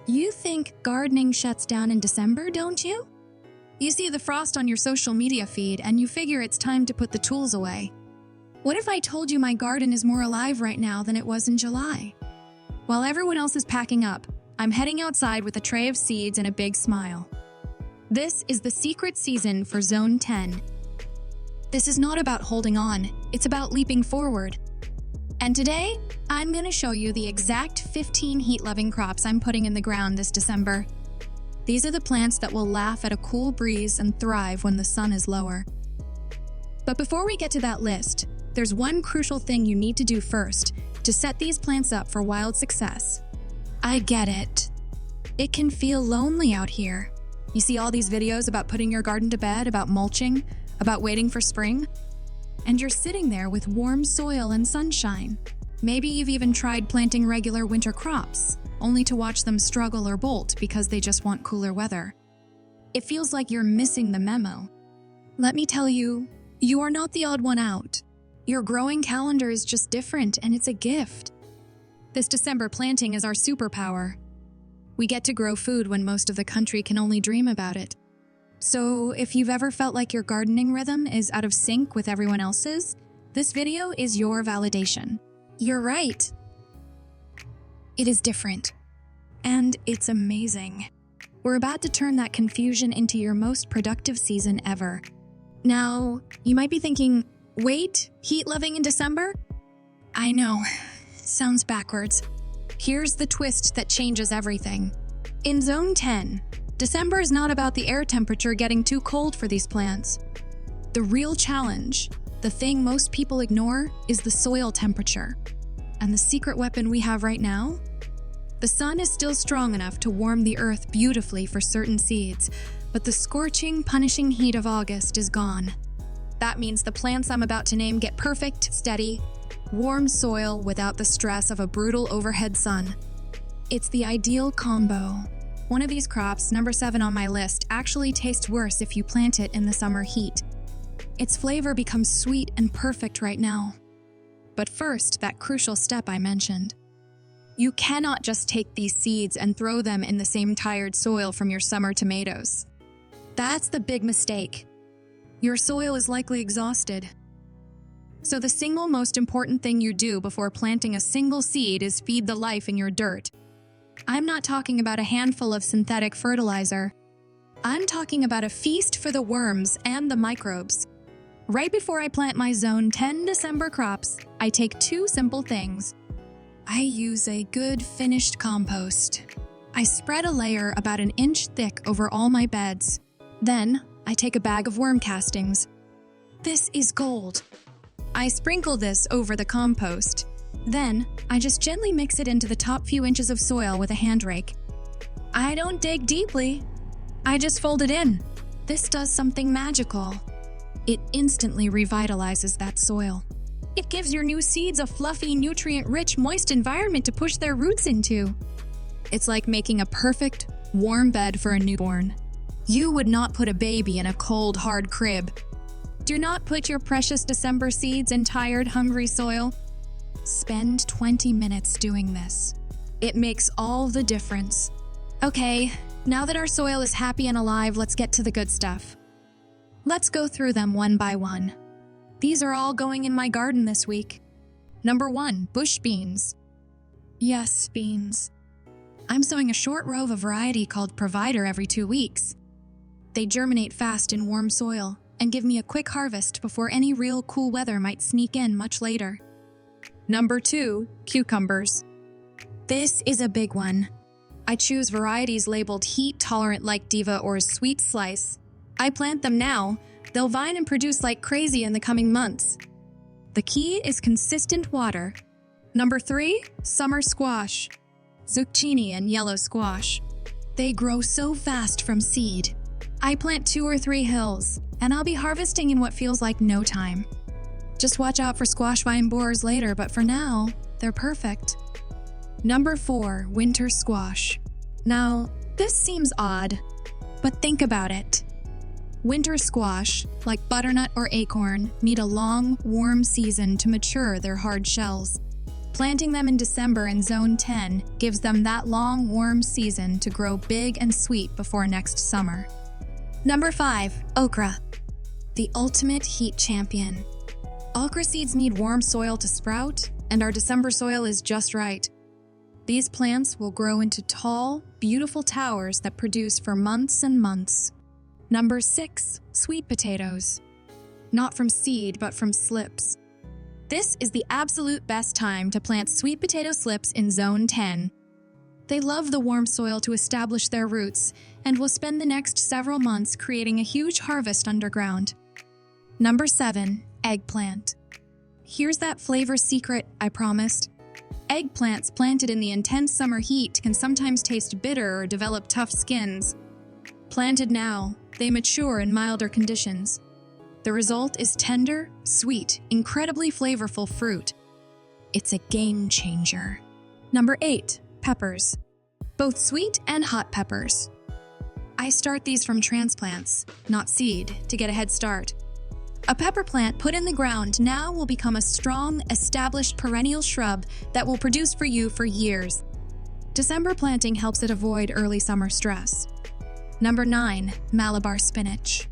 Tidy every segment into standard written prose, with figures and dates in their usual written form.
You think gardening shuts down in December, don't you? You see the frost on your social media feed and you figure it's time to put the tools away. What if I told you my garden is more alive right now than it was in July? While everyone else is packing up, I'm heading outside with a tray of seeds and a big smile. This is the secret season for Zone 10. This is not about holding on, it's about leaping forward. And today, I'm going to show you the exact 15 heat-loving crops I'm putting in the ground this December. These are the plants that will laugh at a cool breeze and thrive when the sun is lower. But before we get to that list, there's one crucial thing you need to do first to set these plants up for wild success. I get it. It can feel lonely out here. You see all these videos about putting your garden to bed, about mulching, about waiting for spring, and you're sitting there with warm soil and sunshine. Maybe you've even tried planting regular winter crops, only to watch them struggle or bolt because they just want cooler weather. It feels like you're missing the memo. Let me tell you, you are not the odd one out. Your growing calendar is just different, and it's a gift. This December planting is our superpower. We get to grow food when most of the country can only dream about it. So if you've ever felt like your gardening rhythm is out of sync with everyone else's, this video is your validation. You're right. It is different. And it's amazing. We're about to turn that confusion into your most productive season ever. Now, you might be thinking, wait, heat-loving in December? I know, sounds backwards. Here's the twist that changes everything. In Zone 10, December is not about the air temperature getting too cold for these plants. The real challenge, the thing most people ignore, is the soil temperature. And the secret weapon we have right now? The sun is still strong enough to warm the earth beautifully for certain seeds, but the scorching, punishing heat of August is gone. That means the plants I'm about to name get perfect, steady, warm soil without the stress of a brutal overhead sun. It's the ideal combo. One of these crops, number 7 on my list, actually tastes worse if you plant it in the summer heat. Its flavor becomes sweet and perfect right now. But first, that crucial step I mentioned. You cannot just take these seeds and throw them in the same tired soil from your summer tomatoes. That's the big mistake. Your soil is likely exhausted. So the single most important thing you do before planting a single seed is feed the life in your dirt. I'm not talking about a handful of synthetic fertilizer. I'm talking about a feast for the worms and the microbes. Right before I plant my Zone 10 December crops, I take 2 simple things. I use a good finished compost. I spread a layer about 1 inch thick over all my beds. Then, I take a bag of worm castings. This is gold. I sprinkle this over the compost. Then, I just gently mix it into the top few inches of soil with a hand rake. I don't dig deeply. I just fold it in. This does something magical. It instantly revitalizes that soil. It gives your new seeds a fluffy, nutrient-rich, moist environment to push their roots into. It's like making a perfect, warm bed for a newborn. You would not put a baby in a cold, hard crib. Do not put your precious December seeds in tired, hungry soil. Spend 20 minutes doing this. It makes all the difference. Okay, now that our soil is happy and alive, let's get to the good stuff. Let's go through them one by one. These are all going in my garden this week. Number 1, bush beans. Yes, beans. I'm sowing a short row of a variety called Provider every 2 weeks. They germinate fast in warm soil and give me a quick harvest before any real cool weather might sneak in much later. Number 2, cucumbers. This is a big one. I choose varieties labeled heat-tolerant like Diva or Sweet Slice. I plant them now. They'll vine and produce like crazy in the coming months. The key is consistent water. Number 3, summer squash. Zucchini and yellow squash. They grow so fast from seed. I plant 2 or 3 hills, and I'll be harvesting in what feels like no time. Just watch out for squash vine borers later, but for now, they're perfect. Number 4, winter squash. Now, this seems odd, but think about it. Winter squash, like butternut or acorn, need a long, warm season to mature their hard shells. Planting them in December in Zone 10 gives them that long, warm season to grow big and sweet before next summer. Number 5. Okra. The ultimate heat champion. Okra seeds need warm soil to sprout, and our December soil is just right. These plants will grow into tall, beautiful towers that produce for months and months. Number 6. Sweet potatoes. Not from seed, but from slips. This is the absolute best time to plant sweet potato slips in Zone 10. They love the warm soil to establish their roots and will spend the next several months creating a huge harvest underground. Number 7. Eggplant. Here's that flavor secret I promised. Eggplants planted in the intense summer heat can sometimes taste bitter or develop tough skins. Planted now, they mature in milder conditions. The result is tender, sweet, incredibly flavorful fruit. It's a game changer. Number 8. Peppers. Both sweet and hot peppers. I start these from transplants, not seed, to get a head start. A pepper plant put in the ground now will become a strong, established perennial shrub that will produce for you for years. December planting helps it avoid early summer stress. Number 9. Malabar spinach.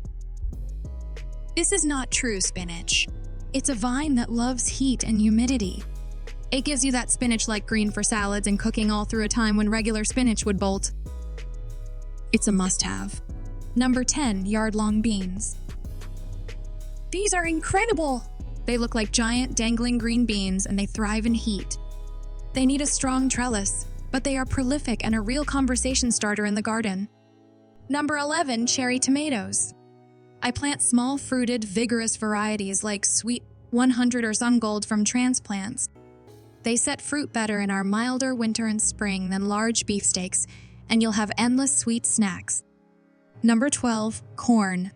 This is not true spinach. It's a vine that loves heat and humidity. It gives you that spinach-like green for salads and cooking all through a time when regular spinach would bolt. It's a must-have. Number 10. Yard-long beans. These are incredible! They look like giant dangling green beans and they thrive in heat. They need a strong trellis, but they are prolific and a real conversation starter in the garden. Number 11. Cherry tomatoes. I plant small fruited, vigorous varieties like Sweet 100 or Sungold from transplants. They set fruit better in our milder winter and spring than large beefsteaks, and you'll have endless sweet snacks. Number 12. Corn.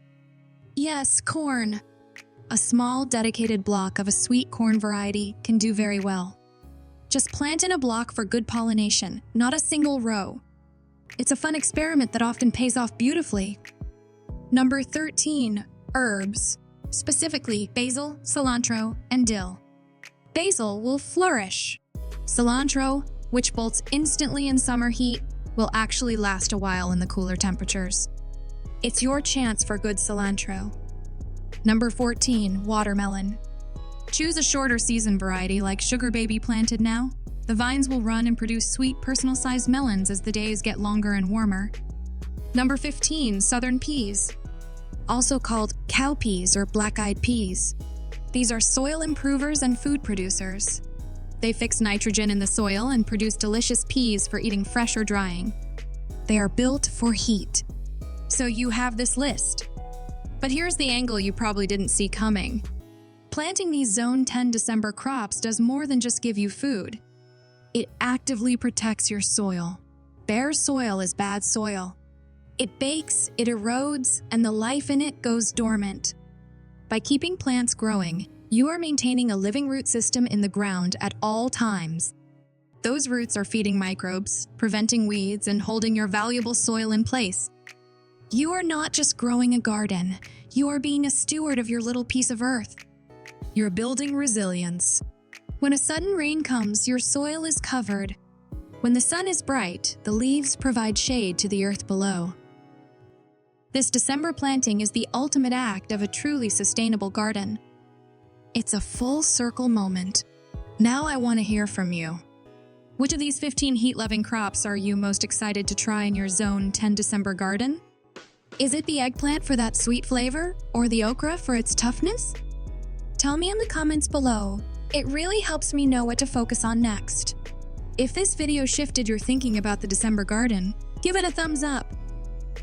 Yes, corn. A small, dedicated block of a sweet corn variety can do very well. Just plant in a block for good pollination, not a single row. It's a fun experiment that often pays off beautifully. Number 13. Herbs. Specifically, basil, cilantro, and dill. Basil will flourish. Cilantro, which bolts instantly in summer heat, will actually last a while in the cooler temperatures. It's your chance for good cilantro. Number 14. Watermelon. Choose a shorter season variety like Sugar Baby planted now. The vines will run and produce sweet, personal-sized melons as the days get longer and warmer. Number 15. Southern peas. Also called cowpeas or black-eyed peas. These are soil improvers and food producers. They fix nitrogen in the soil and produce delicious peas for eating fresh or drying. They are built for heat. So you have this list. But here's the angle you probably didn't see coming. Planting these Zone 10 December crops does more than just give you food. It actively protects your soil. Bare soil is bad soil. It bakes, it erodes, and the life in it goes dormant. By keeping plants growing, you are maintaining a living root system in the ground at all times. Those roots are feeding microbes, preventing weeds, and holding your valuable soil in place. You are not just growing a garden, you are being a steward of your little piece of earth. You're building resilience. When a sudden rain comes, your soil is covered. When the sun is bright, the leaves provide shade to the earth below. This December planting is the ultimate act of a truly sustainable garden. It's a full circle moment. Now I want to hear from you. Which of these 15 heat-loving crops are you most excited to try in your Zone 10 December garden? Is it the eggplant for that sweet flavor, or the okra for its toughness? Tell me in the comments below. It really helps me know what to focus on next. If this video shifted your thinking about the December garden, give it a thumbs up.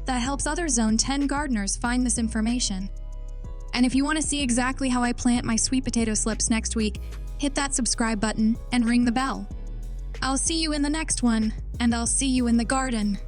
That helps other Zone 10 gardeners find this information. And if you want to see exactly how I plant my sweet potato slips next week, hit that subscribe button and ring the bell. I'll see you in the next one, and I'll see you in the garden.